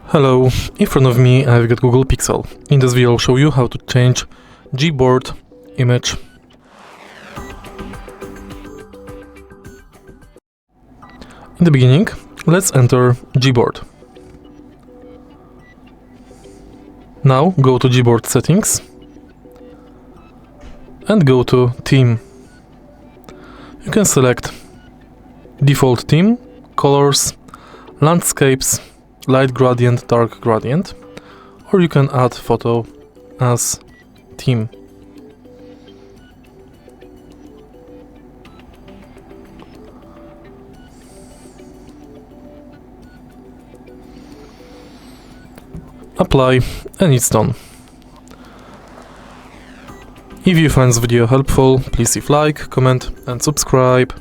Hello, in front of me I've got Google Pixel. In this video I'll show you how to change Gboard image. In the beginning, let's enter Gboard. Now go to Gboard Settings and go to Theme. You can select Default Theme, Colors, Landscapes, Light Gradient, Dark Gradient, or you can add photo as theme. Apply and it's done. If you find this video helpful, please leave like, comment and subscribe.